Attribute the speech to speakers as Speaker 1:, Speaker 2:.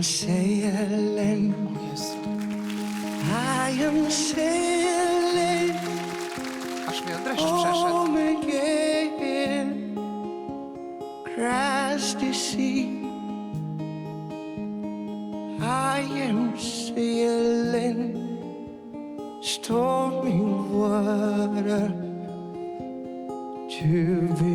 Speaker 1: sailing,
Speaker 2: O Jezu,
Speaker 1: I am sailing
Speaker 2: aż mnie dreszcz przeszedł.
Speaker 1: home again. Across the sea, I am sailing stormy water to be